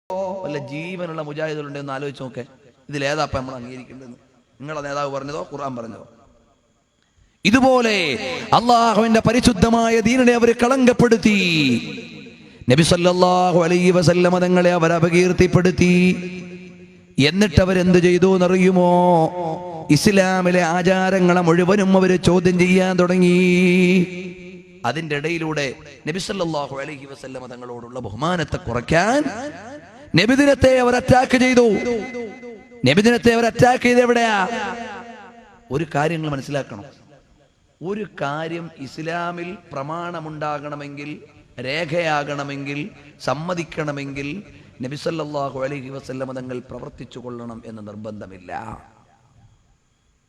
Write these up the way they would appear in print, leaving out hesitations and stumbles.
വല്ല ജീവനുള്ള മുജാഹിദുകളുണ്ടെന്ന് ആലോചിച്ച് നോക്കെ. ഇതിലേതാപ്പം നമ്മൾ അംഗീകരിക്കേണ്ടതെന്ന്? നിങ്ങളെ നേതാവ് പറഞ്ഞതോ ഖുർആൻ പറഞ്ഞതോ? ഇതുപോലെ അള്ളാഹുവിന്റെ പരിശുദ്ധമായ ദീനിനെ അവർ കളങ്കപ്പെടുത്തി. നബി സല്ലല്ലാഹു അലൈഹി വസല്ലമ തങ്ങളെ അവർ അപകീർത്തിപ്പെടുത്തി. എന്നിട്ട് അവരെന്ത് ചെയ്തു എന്നറിയുമോ? ഇസ്ലാമിലെ ആചാരങ്ങളെ മുഴുവനും അവർ ചോദ്യം ചെയ്യാൻ തുടങ്ങി. അതിന്റെ ഇടയിലൂടെ നബി സല്ലല്ലാഹു അലൈഹി വസല്ലമ തങ്ങളോടുള്ള ബഹുമാനത്തെ കുറയ്ക്കാൻ നബിദിനത്തെ അവർ അറ്റാക്ക് ചെയ്തു. നബിദിനത്തെ അവർ അറ്റാക്ക് ചെയ്ത് എവിടെയാ? ഒരു കാര്യങ്ങൾ മനസ്സിലാക്കണം. ഒരു കാര്യം ഇസ്ലാമിൽ പ്രമാണമുണ്ടാകണമെങ്കിൽ, രേഖയാകണമെങ്കിൽ, സമ്മതിക്കണമെങ്കിൽ നബി സല്ലല്ലാഹു അലൈഹി വസല്ലമ തങ്ങൾ പ്രവർത്തിച്ചു കൊള്ളണം എന്ന് നിർബന്ധമില്ല.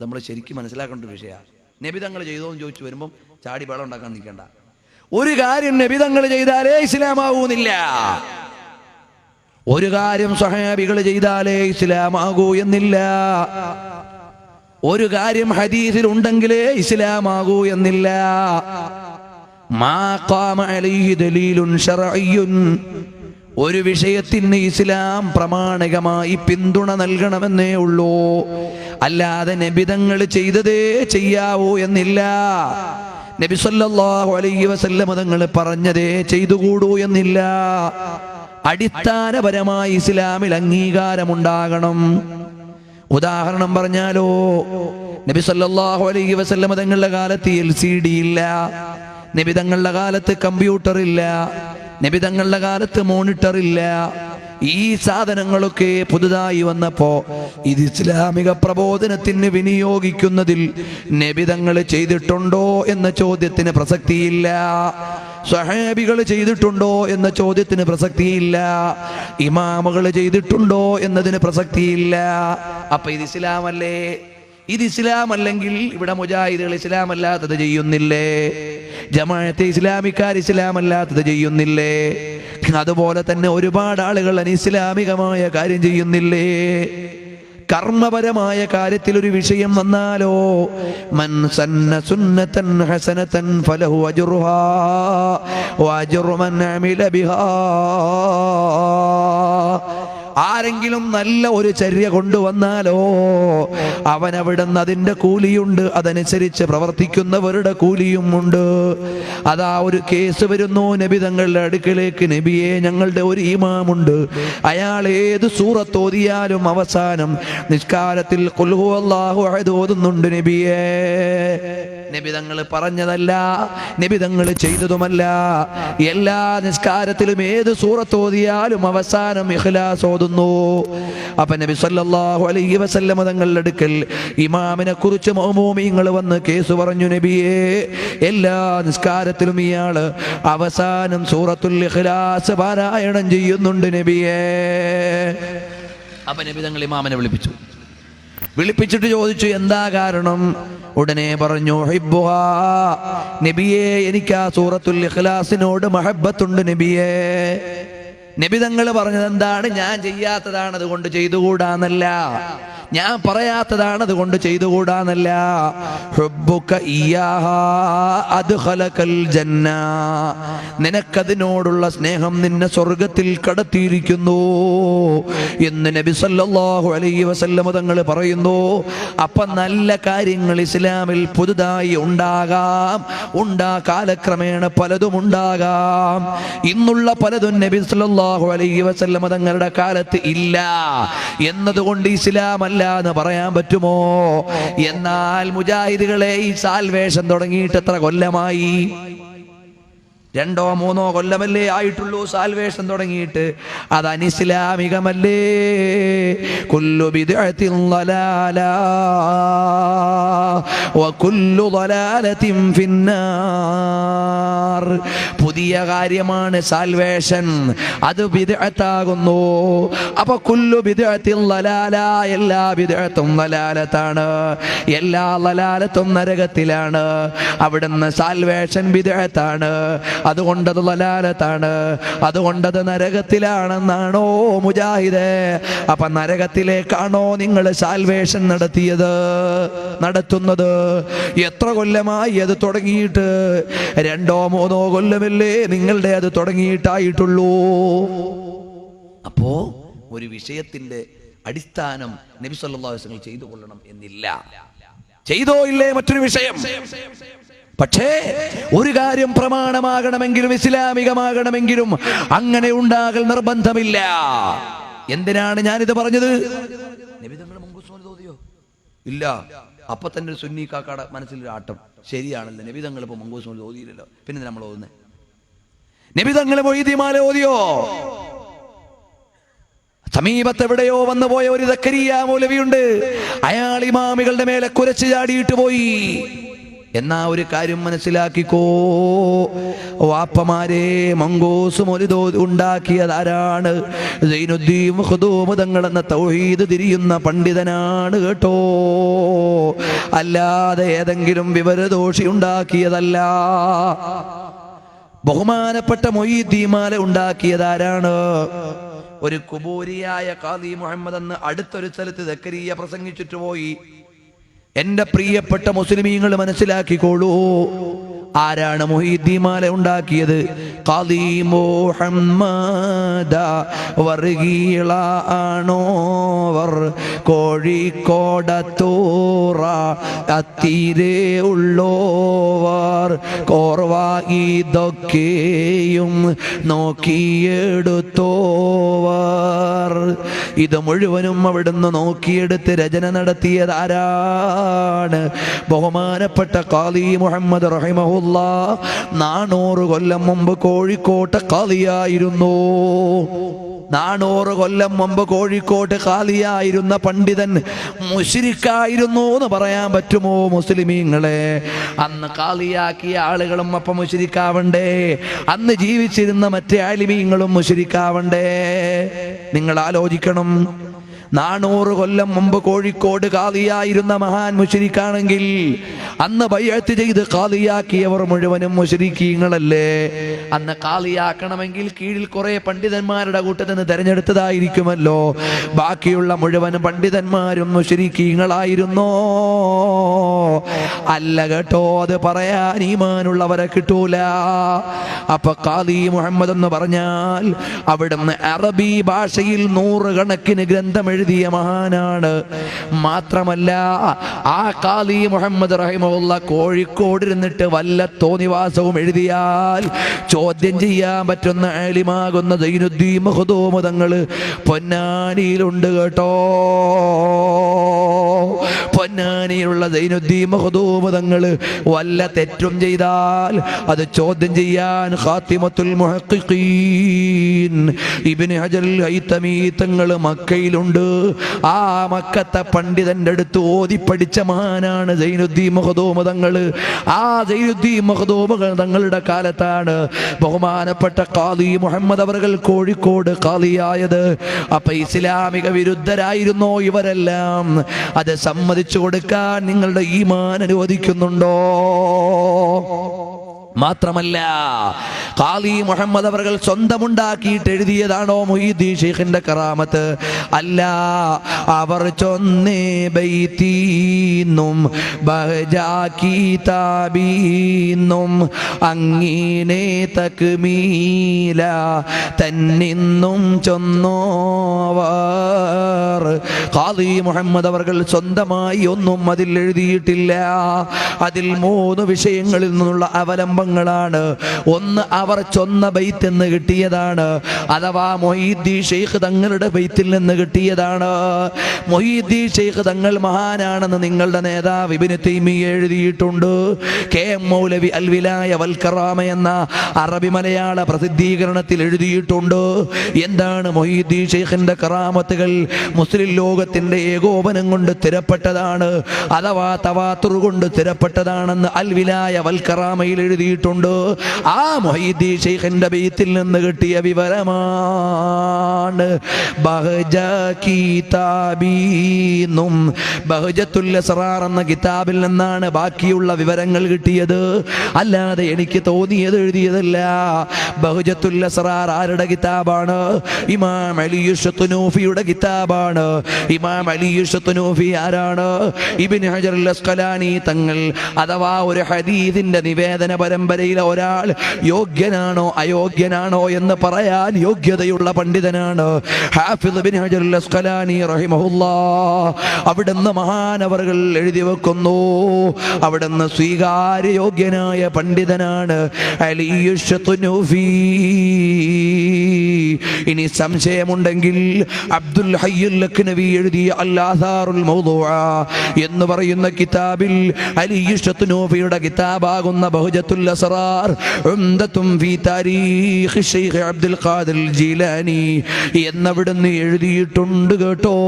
നമ്മൾ ശരിക്കും മനസ്സിലാക്കേണ്ട ഒരു വിഷയമാണ്. നബി തങ്ങൾ ചെയ്തോ എന്ന് ചോദിച്ചു വരുമ്പം ചാടി ബഹളം ഉണ്ടാക്കാൻ നിൽക്കണ്ട. ഒരു കാര്യം നബി തങ്ങൾ ചെയ്താലേ ഇസ്ലാമാകൂന്നില്ല. ഒരു കാര്യം സ്വഹാബികൾ ചെയ്താലേ ഇസ്ലാമാകൂ എന്നില്ല. ഒരു കാര്യം ഹദീസിൽ ഉണ്ടെങ്കിലേ ഇസ്ലാമാകൂ എന്നില്ല. മാ ഖാമ അലൈഹി ദലീലുൻ ശർഇയ്യുൻ, ഒരു വിഷയത്തിന് ഇസ്ലാം പ്രമാണികമായി പിന്തുണ നൽകണമെന്നേ ഉള്ളൂ. അല്ലാതെ നബിതങ്ങൾ ചെയ്തതേ ചെയ്യാവൂ എന്നില്ല. നബി സല്ലല്ലാഹു അലൈഹി വസല്ലം തങ്ങൾ പറഞ്ഞതേ ചെയ്തുകൂടൂ എന്നില്ല. അടിസ്ഥാനപരമായി ഇസ്ലാമിൽ അംഗീകാരമുണ്ടാകണം. ഉദാഹരണം പറഞ്ഞാലോ, നബി സല്ലല്ലാഹു അലൈഹി വസല്ലം തങ്ങളുടെ കാലത്ത് LCD ഇല്ല, നബി തങ്ങളുടെ കാലത്ത് കമ്പ്യൂട്ടർ ഇല്ല, നബി തങ്ങളുടെ കാലത്ത് മോണിറ്റർ ഇല്ല. ഈ സാധനങ്ങളൊക്കെ പുതുതായി വന്നപ്പോ ഇത് ഇസ്ലാമിക പ്രബോധനത്തിന് വിനിയോഗിക്കുന്നതിൽ നബി തങ്ങൾ ചെയ്തിട്ടുണ്ടോ എന്ന ചോദ്യത്തിന് പ്രസക്തിയില്ല. സ്വഹാബികൾ ചെയ്തിട്ടുണ്ടോ എന്ന ചോദ്യത്തിന് പ്രസക്തിയില്ല. ഇമാമുകൾ ചെയ്തിട്ടുണ്ടോ എന്നതിന് പ്രസക്തിയില്ല. അപ്പൊ ഇത് ഇസ്ലാമല്ലേ? ഇത് ഇസ്ലാം അല്ലെങ്കിൽ ഇവിടെ മുജാഹിദുകൾ ഇസ്ലാം അല്ലാത്തത് ചെയ്യുന്നില്ലേ? ജമാഅത്തെ ഇസ്ലാമിക്കാർ ഇസ്ലാം അല്ലാത്തത് ചെയ്യുന്നില്ലേ? അതുപോലെ തന്നെ ഒരുപാട് ആളുകൾ അനിസ്ലാമികമായ കാര്യം ചെയ്യുന്നില്ലേ? കർമ്മപരമായ കാര്യത്തിൽ ഒരു വിഷയം വന്നാലോ, മൻ സന്ന സുന്നതൻ ഹസനതൻ ഫലഹു അജ്റുഹാ വഅജ്റു മൻ അമില ബിഹാ. ആരെങ്കിലും നല്ല ഒരു ചര്യ കൊണ്ടുവന്നാലോ അവനവിടുന്ന് അതിൻ്റെ കൂലിയുണ്ട്, അതനുസരിച്ച് പ്രവർത്തിക്കുന്നവരുടെ കൂലിയും ഉണ്ട്. അതാ ഒരു കേസ് വരുന്നു നബി തങ്ങളുടെ അടുക്കലേക്ക്, നബിയെ ഞങ്ങളുടെ ഒരു ഇമാമുണ്ട്, അയാൾ ഏത് സൂറത്ത് ഓതിയാലും അവസാനം നിസ്കാരത്തിൽ ഖുൽ ഹുവല്ലാഹു അഹദ് ഓതുന്നുണ്ട് നബിയെ. നബി തങ്ങൾ പറഞ്ഞതല്ല, നബി തങ്ങൾ ചെയ്തതുമല്ല. എല്ലാ നിസ്കാരത്തിലും ഏത് സൂറത്ത് ഓതിയാലും അവസാനം ഇഖ്ലാസ് ഓതുന്നു. അപ്പൊ നബി സല്ലല്ലാഹു അലൈഹി വസല്ലം തങ്ങളുടെ അടുക്കൽ ഇമാമിനെ കുറിച്ച് മഅ്മൂമീങ്ങൾ വന്ന് കേസ് പറഞ്ഞു, നബിയെ എല്ലാ നിസ്കാരത്തിലും ഇയാള് അവസാനം സൂറത്തുൽ ഇഖ്ലാസ് പാരായണം ചെയ്യുന്നുണ്ട് നബിയെ. അപ്പൊ നബി തങ്ങൾ ഇമാമിനെ വിളിപ്പിച്ചിട്ട് ചോദിച്ചു, എന്താ കാരണം? ഉടനെ പറഞ്ഞു, ഹിബ്ബുഹാ, നബിയെ എനിക്ക് ആ സൂറത്തുൽ ഇഖ്ലാസിനോട് മഹബ്ബത്തുണ്ട് നബിയെ. നബി തങ്ങൾ പറഞ്ഞത് എന്താണ്? ഞാൻ ചെയ്യാത്തതാണ് അതുകൊണ്ട് ചെയ്തുകൂടാന്നല്ല, ഞാൻ പറയാത്തതാണ് അതുകൊണ്ട് ചെയ്തുകൂടാന്നല്ല. ഹുബ്ബുക ഇയ്യാഹാ അദ്ഖലകൽ ജന്ന, നിനക്കതിനോടുള്ള സ്നേഹം നിന്നെ സ്വർഗത്തിൽ കടത്തിയിരിക്കുന്നു എന്ന് നബി സല്ലല്ലാഹു അലൈഹി വസല്ലം തങ്ങൾ പറയുന്നു. അപ്പൊ നല്ല കാര്യങ്ങൾ ഇസ്ലാമിൽ പുതുതായി ഉണ്ടാകാം, കാലക്രമേണ പലതും ഉണ്ടാകാം. ഇന്നുള്ള പലതും നബി സല്ലല്ലാഹു അലൈഹി വസല്ലം തങ്ങളുടെ കാലത്ത് ഇല്ല എന്നതുകൊണ്ട് ഇസ്ലാം അല്ല എന്ന് പറയാൻ പറ്റുമോ? എന്നാൽ മുജാഹിദുകളെ ഈ സാൽവേഷൻ തുടങ്ങിയിട്ട് എത്ര കൊല്ലമായി? 2-3 കൊല്ലമല്ലേ ആയിട്ടുള്ളൂ സാൽവേഷൻ തുടങ്ങിയിട്ട്. അത് അനിസ്ലാമികമല്ലേ? കുല്ലു ബിദ്അത്തിൻ ളലാല വകുല്ലു ളലാലത്തിൻ ഫിന്നാർ. പുതിയ കാര്യമാണ് സാൽവേഷൻ, അത് ബിദ്അത്താകുന്നു. അപ്പൊ കുല്ലു ബിദ്അത്തിൻ ളലാല, എല്ലാ ബിദ്അത്തും ളലാലത്താണ്, എല്ലാ ളലാലത്തും നരകത്തിലാണ്. അവിടുന്ന് സാൽവേഷൻ ബിദ്അത്താണ്, അതുകൊണ്ടത് ളലാലത്താണ്, അതുകൊണ്ടത് നരകത്തിലാണെന്നാണോ മുജാഹിദേ? അപ്പൊ നരകത്തിലേക്കാണോ നിങ്ങൾ സാൽവേഷൻ നടത്തുന്നത്? എത്ര കൊല്ലമായി അത് തുടങ്ങിയിട്ട്? 2-3 കൊല്ലമല്ലേ നിങ്ങളുടെ അത് തുടങ്ങിയിട്ടായിട്ടുള്ളൂ. അപ്പോ ഒരു വിഷയത്തിന്റെ അടിസ്ഥാനം നബി സല്ലല്ലാഹു അലൈഹി വസല്ലം ചെയ്തു കൊള്ളണം എന്നില്ല. ചെയ്തോ ഇല്ലേ മറ്റൊരു വിഷയം. പക്ഷേ ഒരു കാര്യം പ്രമാണമാകണമെങ്കിലും ഇസ്ലാമികമാകണമെങ്കിലും അങ്ങനെ ഉണ്ടാകൽ നിർബന്ധമില്ല. എന്തിനാണ് ഞാനിത് പറഞ്ഞത്? നബി തങ്ങൾ മങ്കൂസ് തോതിയോ? ഇല്ല. അപ്പൊ തന്നെ ഒരു സുന്നി കാക്കാടെ മനസ്സിലൊരു ആട്ടം, ശരിയാണല്ലോ നബി തങ്ങൾ ഇപ്പൊ മങ്കൂസ് ഓതിയില്ലല്ലോ, പിന്നെ നമ്മൾ ഓതുന്നേ? നബി തങ്ങൾ മൊയ്തീമാല ഓതിയോ? സമീപത്ത് എവിടെയോ വന്നു പോയ ഒരു സക്കരിയ മൗലവിയുണ്ട്. അയാൾ ഇമാമികളുടെ മേലെ കുരച്ചു ചാടിയിട്ട് പോയി. എന്നാ ഒരു കാര്യം മനസ്സിലാക്കിക്കോ വാപ്പമാരെ, മങ്കൂസ് മൗലിദ് ഉണ്ടാക്കിയതാരാണ്? സൈനുദ്ദീൻ മഖ്ദൂം തങ്ങൾ എന്ന തൗഹീദ് തിരിയുന്ന പണ്ഡിതനാണ് കേട്ടോ, അല്ലാതെ ഏതെങ്കിലും വിവരദോഷി ഉണ്ടാക്കിയതല്ല. ബഹുമാനപ്പെട്ട മൊയ്തീമാല ഉണ്ടാക്കിയതാരാണ്? ഒരു കുബൂരിയായ ഖാദി മുഹമ്മദ് എന്ന് അടുത്തൊരു സ്ഥലത്ത് സക്കരിയ പ്രസംഗിച്ചിട്ട് പോയി. എന്റെ പ്രിയപ്പെട്ട മുസ്ലിമീങ്ങൾ മനസ്സിലാക്കിക്കോളൂ, ആരാണ് മൊയ്തീമാല ഉണ്ടാക്കിയത്? ഖാദി മുഹമ്മദ വർഗീള ആണോവർ, കോഴിക്കോടത്തൂറ അത്തിരേ ഉള്ളോവർ, കോർവ ഇതൊക്കെയും നോക്കിയെടുത്തോവർ. ഇത് മുഴുവനും അവിടുന്ന് നോക്കിയെടുത്ത് രചന നടത്തിയതാരാണ്? ബഹുമാനപ്പെട്ട ഖാദി മുഹമ്മദ് റഹിമഹുല്ലാഹ് 400 കൊല്ലം മുമ്പ് കോഴിക്കോട്ട് ഖാദിയായിരുന്നു. 400 കൊല്ലം മുമ്പ് കോഴിക്കോട്ട് ഖാദിയായിരുന്ന പണ്ഡിതൻ മുശ്രിക്കായിരുന്നു എന്ന് പറയാൻ പറ്റുമോ മുസ്ലിമീങ്ങളെ? അന്ന് ഖാദിയാക്കിയ ആളുകളും അപ്പം മുശ്രിക്കാവണ്ടേ? അന്ന് ജീവിച്ചിരുന്ന മറ്റേ ആലിമീങ്ങളും മുശ്രിക്കാവണ്ടേ? നിങ്ങൾ ആലോചിക്കണം. 400 കൊല്ലം മുമ്പ് കോഴിക്കോട് ഖാദിയായിരുന്ന മഹാൻ മുശ്രിക്കാണെങ്കിൽ അന്ന് ബൈഅത്ത് ചെയ്ത് ഖാദിയാക്കിയവർ മുഴുവനും മുശ്രിക്കീങ്ങളല്ലേ? അന്ന് ഖാദിയാക്കണമെങ്കിൽ കീഴിൽ കുറെ പണ്ഡിതന്മാരുടെ കൂട്ടത്തിൽ നിന്ന് തെരഞ്ഞെടുത്തതായിരിക്കുമല്ലോ. ബാക്കിയുള്ള മുഴുവൻ പണ്ഡിതന്മാരും മുശ്രിക്കീങ്ങളായിരുന്നോ? അല്ല കേട്ടോ, അത് പറയാൻ ഈമാനുള്ളവരെ കിട്ടൂല. അപ്പൊ ഖാദി മുഹമ്മദ് എന്ന് പറഞ്ഞാൽ അവിടുന്ന് അറബി ഭാഷയിൽ 100 കണക്കിന് ഗ്രന്ഥം എഴുതിയ മഹാനാണ്. മാത്രമല്ല ആ ഖാദി മുഹമ്മദ് റഹിമഹുല്ല കോഴിക്കോട് ഇരുന്നിട്ട് വല്ല തോന്നിവാസവും എഴുതിയാൽ ചോദ്യം ചെയ്യാൻ പറ്റുന്ന ആലിമാകുന്ന സൈനുദ്ദീൻ മഖ്ദൂം തങ്ങൾ പൊന്നാനിയിലുണ്ട് കേട്ടോ. പൊന്നാനിയിലുള്ള സൈനുദ്ദീൻ മഖ്ദൂം തങ്ങൾ വല്ല തെറ്റും ചെയ്താൽ അത് ചോദ്യം ചെയ്യാൻ ഖാത്തിമത്തുൽ മുഹഖ്ഖീൻ ഇബ്നു ഹജർ അൽ ഹൈതമി തങ്ങൾ മക്കയിലുണ്ട്. ആ മക്കത്തെ പണ്ഡിതന്റെ അടുത്ത് ഓതി പഠിച്ച മഹാനാണ് സൈനുദ്ദീൻ മഖ്ദൂം തങ്ങൾ. ആ സൈനുദ്ദീൻ മഖ്ദൂം തങ്ങളുടെ കാലത്താണ് ബഹുമാനപ്പെട്ട ഖാദി മുഹമ്മദ് അവർകൾ കോഴിക്കോട് ഖാദിയായത്. അപ്പൊ ഇസ്ലാമിക വിരുദ്ധരായിരുന്നോ ഇവരെല്ലാം? അത് സമ്മതിച്ചു കൊടുക്കാൻ നിങ്ങളുടെ ഈമാൻ അനുവദിക്കുന്നുണ്ടോ? മാത്രമല്ല ഖാദി മുഹമ്മദ് അവർകൾ സ്വന്തമുണ്ടാക്കിയിട്ട് എഴുതിയതാണോ മുഈദ്ദീൻ ശൈഖിന്റെ കറാമത്ത്? അല്ല, അവർ ചൊന്നേ ബൈതീന്നും ബഹജാ കിതാബീന്നും അങ്ങീനെ തക്മീല തന്നിന്നും ചൊന്നോവർ. ഖാദി മുഹമ്മദ് അവർകൾ സ്വന്തമായി ഒന്നും അതിൽ എഴുതിയിട്ടില്ല. അതിൽ 3 വിഷയങ്ങളിൽ നിന്നുള്ള അവലംബങ്ങളാണ്. ഒന്ന്, അവർ ചൊന്ന ബൈത്ത് എന്ന് കിട്ടിയതാണ്, അഥവാ മൊയ്തീൻ ശൈഖ് തങ്ങളുടെ ബൈത്തിൽ നിന്ന് കിട്ടിയതാണ്. മൊയ്തീൻ ശൈഖ് തങ്ങൾ മഹാനാണെന്ന് നിങ്ങളുടെ നേതാവ് ഇബ്നു തൈമിയ്യ എഴുതിയിട്ടുണ്ട്. കെ.എം. മൗലവി അൽ വിലായ വൽ കറാമ എന്ന അറബി മലയാള പ്രസിദ്ധീകരണത്തിൽ എഴുതിയിട്ടുണ്ട്. എന്താണ് മൊയ്തീൻ ശൈഖിന്റെ കറാമത്തുകൾ? മുസ്ലിം ലോകത്തിന്റെ ഏകോപനം കൊണ്ട് സ്ഥിരപ്പെട്ടതാണ്, അഥവാ തവാത്തുർ കൊണ്ട് സ്ഥിരപ്പെട്ടതാണെന്ന് അൽ വിലായ വൽ കറാമയിൽ എഴുതിയിട്ടുണ്ട്. ആ മൊയ്തീൻ ശൈഖിന്റെ ബൈത്തിൽ നിന്ന് കിട്ടിയ വിവരമാണ് ബഹജ കിതാബീന്നും ബഹജത്തുൽ അസ്റാർ എന്ന കിതാബിൽ നിന്നാണ് ബാക്കിയുള്ള വിവരങ്ങൾ കിട്ടിയത്. അല്ലാതെ എനിക്ക് തോന്നിയത് എഴുതിയതല്ല. ബഹജത്തുൽ അസ്റാർ ആരുടെ കിതാബാണ്? ഇമാം അലി അശ്ശത്നൂഫിയുടെ കിതാബാണ്. ഇമാം അലി അശ്ശത്നൂഫി ആരാണ്? ഇബ്നു ഹജർ അൽ അസ്ഖലാനി തങ്ങൾ, അഥവാ ഒരു ഹദീസിന്റെ നിവേദനപര പരമ്പരയിലെ ഒരാൾ യോഗ്യനാണോ അയോഗ്യനാണോ എന്ന് പറയാൻ യോഗ്യതയുള്ള പണ്ഡിതനാണ് ഹാഫിദ് ഇബ്നു ഹജർ അൽ അസ്ഖലാനി റഹിമഹുല്ലാഹ്. അവിടുന്ന് മഹാനവറുകൾ എഴുതി വെക്കുന്നു, അവിടുന്ന് സ്വീകാര്യ യോഗ്യനായ പണ്ഡിതനാണ് അലിയു ശത്നൂഫി. ഇനി സംശയമുണ്ടെങ്കിൽ അബ്ദുൽ ഹയ്യുൽ ലഖ്നവി എഴുതിയ അൽ ആസാറുൽ മൗദൂഅ എന്ന് പറയുന്ന കിതാബിൽ അലിയു ശത്നൂഫിയുടെ കിതാബാകുന്ന ബഹുജത്തുൽ അസ്റാർ ഉംദത്തും ഫീ താരീഖ് ശൈഖ് അബ്ദുൽ ഖാദിർ ജീലാനി എന്നവിടുന്ന് എഴുതിയിട്ടുണ്ട് കേട്ടോ.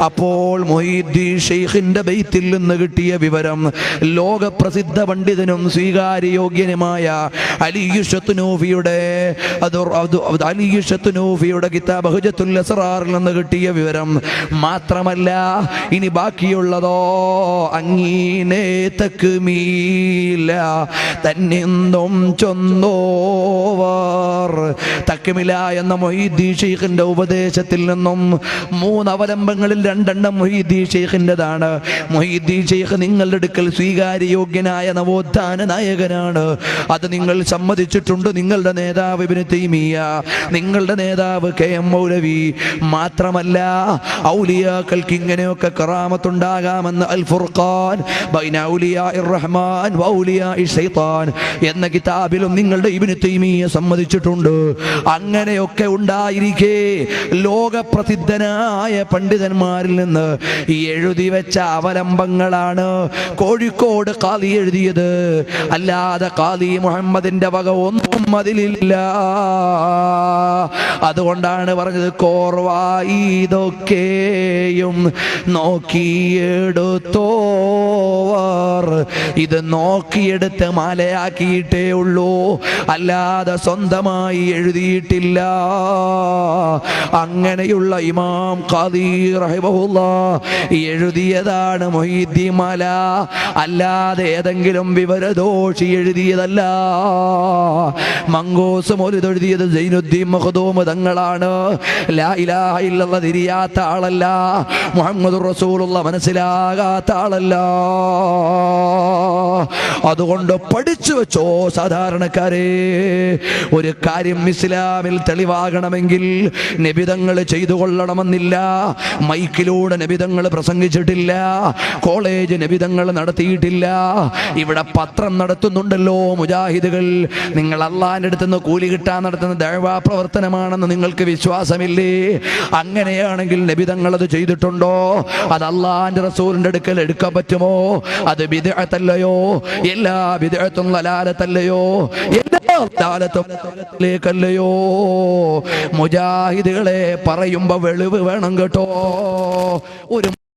അപ്പോൾ മുഹീദ്ദീൻ ഷെയ്ഖിന്റെ ബൈത്തിൽ നിന്ന് കിട്ടിയ വിവരം ലോകപ്രസിദ്ധ പണ്ഡിതനും സ്വീകാര്യയോഗ്യനുമായ അലിയു ശത്നൂഫിയുടെ കിതാബ് ബഹുജത്തുൽ അസ്റാറിൽ നിന്ന് കിട്ടിയ വിവരം മാത്രമല്ല, ഇനി ബാക്കിയുള്ളതോ അങ്ങീനെ തക്മീല തന്നിന്നും ചൊന്നോവർ. തക്മില എന്ന മുഹീദ്ദീൻ ഷെയ്ഖിന്റെ ഉപദേശത്തിൽ നിന്നും 3 അവലംബങ്ങളിൽ 2 മുഹീദ്ദീൻ ഷെയ്ഖിൻ്റെതാണ്. മുഹീദ്ദീൻ ഷെയ്ഖ് നിങ്ങളുടെ അടുക്കൽ സ്വീകാര്യയോഗ്യനായ നവോത്ഥാന നായകനാണ്, അത് നിങ്ങൾ സമ്മതിച്ചിട്ടുണ്ട്. നിങ്ങളുടെ നേതാവ് ഇബ്നു തൈമിയ്യ, നിങ്ങളുടെ നേതാവ് കെ.എം. മൗലവി. മാത്രമല്ല, ഔലിയാക്കൾക്ക് ഇങ്ങനെയൊക്കെ കറാമത്തുണ്ടാകാമെന്ന് അൽ ഫുർഖാൻ ബൈന ഔലിയാഇർ റഹ്മാൻ വ ഔലിയാഇ ശൈത്താൻ എന്ന കിതാബിലും നിങ്ങളുടെ ഇബ്നു തൈമിയ്യ സമ്മതിച്ചിട്ടുണ്ട്. അങ്ങനെയൊക്കെ ഉണ്ടായിരിക്കെ ലോകപ്രസിദ്ധനായ പണ്ഡിതന്മാരിൽ നിന്ന് എഴുതി വെച്ച അവലംബങ്ങളാണ് കോഴിക്കോട് ഖാദി എഴുതിയത്. അല്ലാതെ ഖാദി മുഹമ്മദിന്റെ വക ഒന്നും അതിലില്ല. അതുകൊണ്ടാണ് പറഞ്ഞത് കോർവായി ഇതൊക്കെയും നോക്കിയെടുത്തോവർ. ഇത് നോക്കിയെടുത്ത് മാലയാക്കിയിട്ടേ ഉള്ളൂ, അല്ലാതെ സ്വന്തമായി എഴുതിയിട്ടില്ല. അങ്ങനെയുള്ള ഇമാം ഖാദി റഹിമഹുല്ലാഹ് എഴുതിയതാണ് മുഹീദ്ദീൻ മാല, അല്ലാതെ ഏതെങ്കിലും വിവരദോഷി എഴുതിയതല്ല. മങ്കൂസ് മൗലിദ് എഴുതിയത് സൈനുദ്ദീൻ മഖ്ദൂം തങ്ങളാണ്. ലാ ഇലാഹ ഇല്ലല്ലാഹ് തിരിയാത്ത ആളല്ല, മുഹമ്മദുർ റസൂലുള്ളാഹ് മനസ്സിലാകാത്ത ആളല്ല. അതുകൊണ്ട് പഠിച്ചു വെച്ചോ സാധാരണക്കാരെ. ഒരു കാര്യം ഇസ്ലാമിൽ തെളിവാകണമെങ്കിൽ നബിതങ്ങൾ ചെയ്തു കൊള്ളണമെന്നില്ല. മൈക്കിലൂടെ നബിതങ്ങൾ പ്രസംഗിച്ചിട്ടില്ല, കോളേജ് നബിതങ്ങൾ നടത്തിയിട്ടില്ല. ഇവിടെ പത്രം നടത്തുന്നുണ്ടല്ലോ മുജാഹിദുകൾ. നിങ്ങൾ അള്ളാഹിന്റെ അടുത്ത് നിന്ന് കൂലി കിട്ടാൻ നടത്തുന്ന ദഅ്വാ പ്രവർത്തനമാണെന്ന് നിങ്ങൾക്ക് വിശ്വാസമില്ലേ? അങ്ങനെയാണെങ്കിൽ നബിതങ്ങൾ അത് ചെയ്തിട്ടുണ്ടോ? അത് അള്ളാഹിന്റെ റസൂലിന്റെ അടുക്കൽ എടുക്കാൻ പറ്റുമോ? അത് ബിദ്അത്തല്ലയോ? എല്ലാ ബിദ്അത്തും ദലാലത്തല്ലയോ? എല്ലാ ദലാലത്തുലേക്കല്ലയോ? മുജാഹിദുകളെ പറയുമ്പോ വെളിവ് വേണം കേട്ടോ. ഒരു